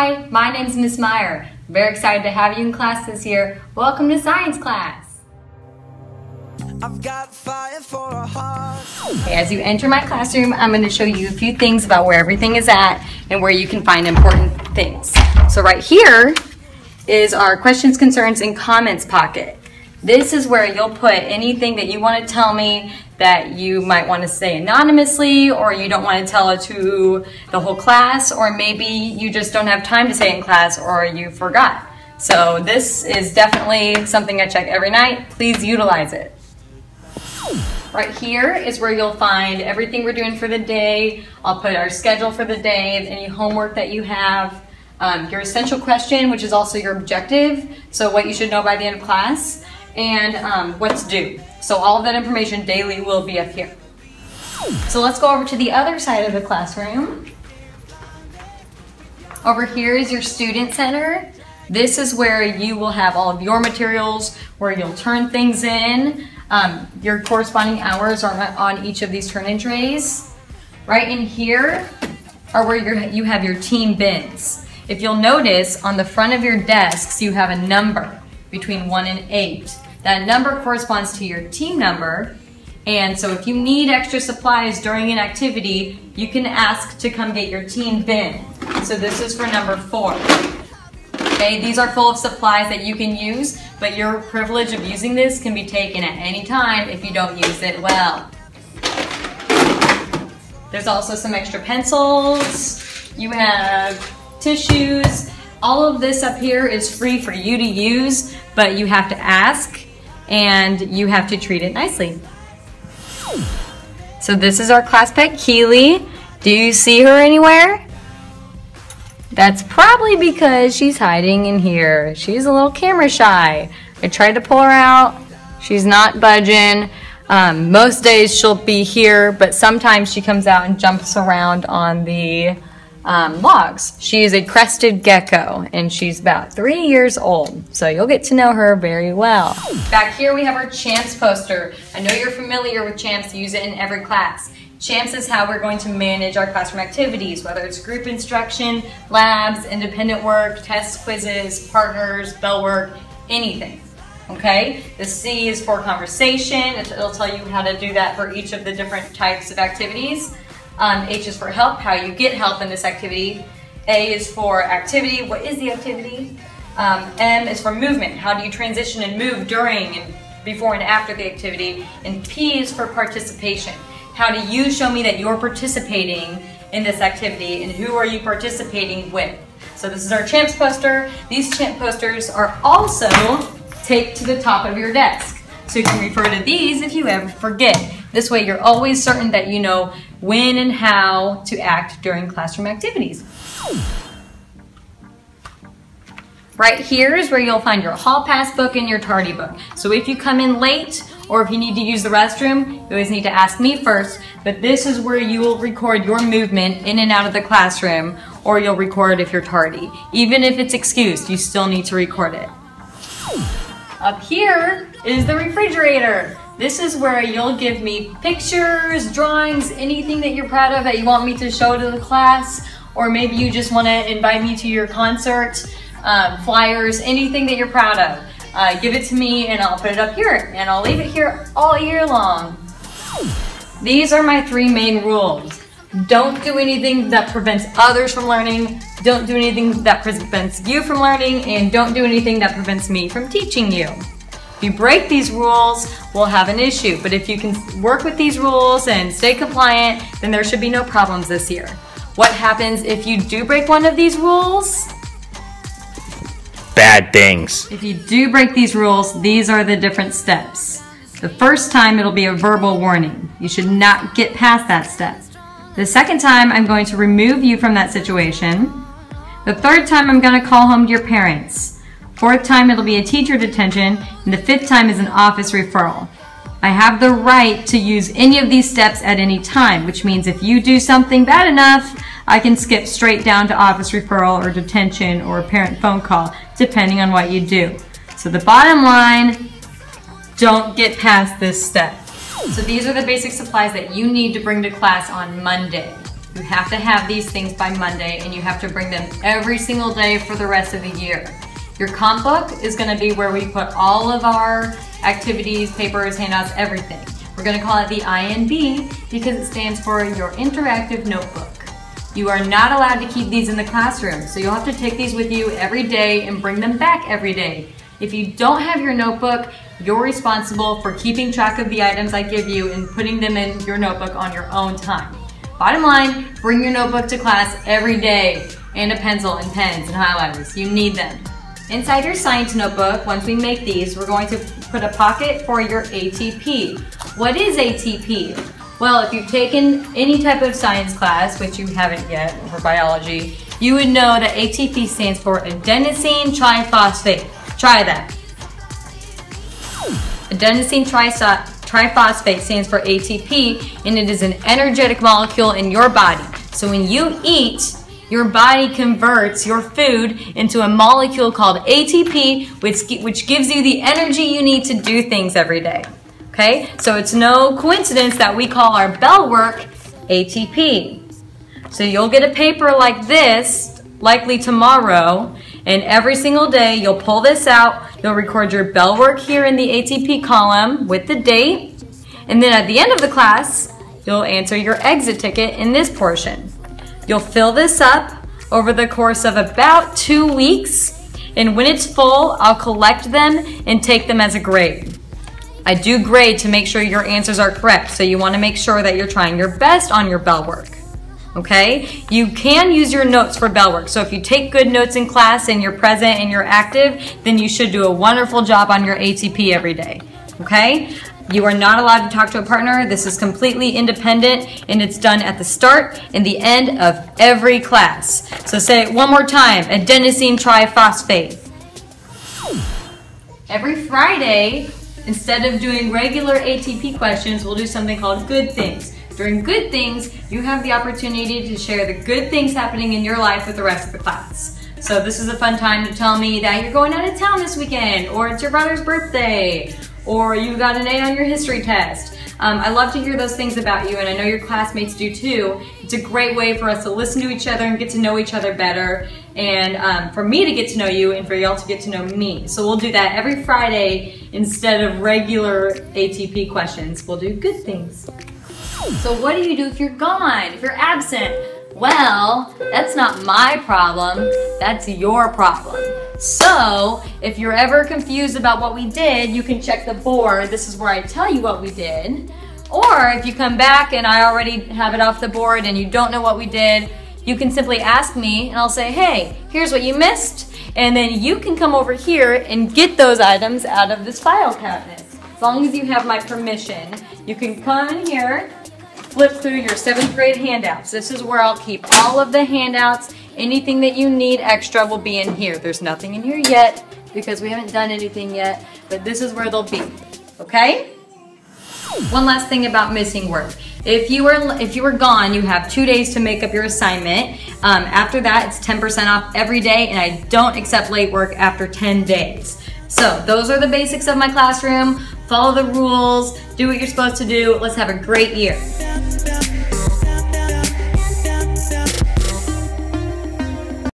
Hi, my name is Miss Meier. I'm very excited to have you in class this year. Welcome to science class. I've got fire for a heart. Okay, as you enter my classroom, I'm going to show you a few things about where everything is at and where you can find important things. So right here is our questions, concerns, and comments pocket. This is where you'll put anything that you want to tell me that you might want to say anonymously, or you don't want to tell it to the whole class, or maybe you just don't have time to say it in class, or you forgot. So this is definitely something I check every night. Please utilize it. Right here is where you'll find everything we're doing for the day. I'll put our schedule for the day, any homework that you have, your essential question, which is also your objective, so what you should know by the end of class, and what's due. So all of that information daily will be up here. So let's go over to the other side of the classroom. Over here is your student center. This is where you will have all of your materials, where you'll turn things in. Your corresponding hours are on each of these turn-in trays. Right in here are where you have your team bins. If you'll notice, on the front of your desks, you have a number between 1 and 8. That number corresponds to your team number, and so if you need extra supplies during an activity, you can ask to come get your team bin. So this is for number 4. Okay, these are full of supplies that you can use, but your privilege of using this can be taken at any time if you don't use it well. There's also some extra pencils. You have tissues. All of this up here is free for you to use, but you have to ask and you have to treat it nicely. So this is our class pet, Keely. Do you see her anywhere? That's probably because she's hiding in here. She's a little camera shy. I tried to pull her out. She's not budging. Most days she'll be here, but sometimes she comes out and jumps around on the logs. She is a crested gecko, and she's about 3 years old, so you'll get to know her very well. Back here we have our Champs poster. I know you're familiar with Champs, use it in every class. Champs is how we're going to manage our classroom activities, whether it's group instruction, labs, independent work, tests, quizzes, partners, bell work, anything. Okay? The C is for conversation. It'll tell you how to do that for each of the different types of activities. H is for help, how you get help in this activity. A is for activity, what is the activity? M is for movement, how do you transition and move during and before and after the activity? And P is for participation. How do you show me that you're participating in this activity, and who are you participating with? So this is our Champs poster. These Champ posters are also taped to the top of your desk, so you can refer to these if you ever forget. This way you're always certain that you know when and how to act during classroom activities. Right here is where you'll find your hall pass book and your tardy book. So if you come in late, or if you need to use the restroom, you always need to ask me first, but this is where you will record your movement in and out of the classroom, or you'll record if you're tardy. Even if it's excused, you still need to record it. Up here is the refrigerator. This is where you'll give me pictures, drawings, anything that you're proud of that you want me to show to the class, or maybe you just want to invite me to your concert, flyers, anything that you're proud of. Give it to me and I'll put it up here, and I'll leave it here all year long. These are my 3 main rules. Don't do anything that prevents others from learning, don't do anything that prevents you from learning, and don't do anything that prevents me from teaching you. If you break these rules, we'll have an issue, but if you can work with these rules and stay compliant, then there should be no problems this year. What happens if you do break one of these rules? Bad things. If you do break these rules, these are the different steps. The first time it'll be a verbal warning. You should not get past that step. The second time, I'm going to remove you from that situation. The third time, I'm going to call home to your parents. 4th time, it'll be a teacher detention, and the 5th time is an office referral. I have the right to use any of these steps at any time, which means if you do something bad enough, I can skip straight down to office referral or detention or a parent phone call, depending on what you do. So the bottom line, don't get past this step. So these are the basic supplies that you need to bring to class on Monday. You have to have these things by Monday, and you have to bring them every single day for the rest of the year. Your comp book is going to be where we put all of our activities, papers, handouts, everything. We're going to call it the INB because it stands for your interactive notebook. You are not allowed to keep these in the classroom, so you'll have to take these with you every day and bring them back every day. If you don't have your notebook, you're responsible for keeping track of the items I give you and putting them in your notebook on your own time. Bottom line, bring your notebook to class every day, and a pencil and pens and highlighters. You need them. Inside your science notebook, once we make these, we're going to put a pocket for your ATP. What is ATP? Well, if you've taken any type of science class, which you haven't yet, for biology, you would know that ATP stands for adenosine triphosphate. Try that. Adenosine triphosphate stands for ATP, and it is an energetic molecule in your body. So when you eat, your body converts your food into a molecule called ATP, which gives you the energy you need to do things every day. Okay, so it's no coincidence that we call our bell work ATP. So you'll get a paper like this, likely tomorrow, and every single day you'll pull this out, you'll record your bell work here in the ATP column with the date, and then at the end of the class, you'll answer your exit ticket in this portion. You'll fill this up over the course of about 2 weeks, and when it's full, I'll collect them and take them as a grade. I do grade to make sure your answers are correct, so you want to make sure that you're trying your best on your bell work. Okay? You can use your notes for bell work, so if you take good notes in class and you're present and you're active, then you should do a wonderful job on your ATP every day. Okay? You are not allowed to talk to a partner. This is completely independent, and it's done at the start and the end of every class. So say it one more time, adenosine triphosphate. Every Friday, instead of doing regular ATP questions, we'll do something called Good Things. During Good Things, you have the opportunity to share the good things happening in your life with the rest of the class. So this is a fun time to tell me that you're going out of town this weekend, or it's your brother's birthday, or you got an A on your history test. I love to hear those things about you, and I know your classmates do too. It's a great way for us to listen to each other and get to know each other better, and for me to get to know you and for y'all to get to know me. So we'll do that every Friday instead of regular ATP questions. We'll do Good Things. So what do you do if you're gone, if you're absent? Well, that's not my problem, that's your problem. So, if you're ever confused about what we did, you can check the board. This is where I tell you what we did. Or if you come back and I already have it off the board and you don't know what we did, you can simply ask me and I'll say, hey, here's what you missed. And then you can come over here and get those items out of this file cabinet. As long as you have my permission, you can come in here, flip through your 7th grade handouts. This is where I'll keep all of the handouts. Anything that you need extra will be in here. There's nothing in here yet because we haven't done anything yet, but this is where they'll be, okay? One last thing about missing work. If you were gone, you have 2 days to make up your assignment. After that, it's 10% off every day, and I don't accept late work after 10 days. So those are the basics of my classroom. Follow the rules, do what you're supposed to do. Let's have a great year.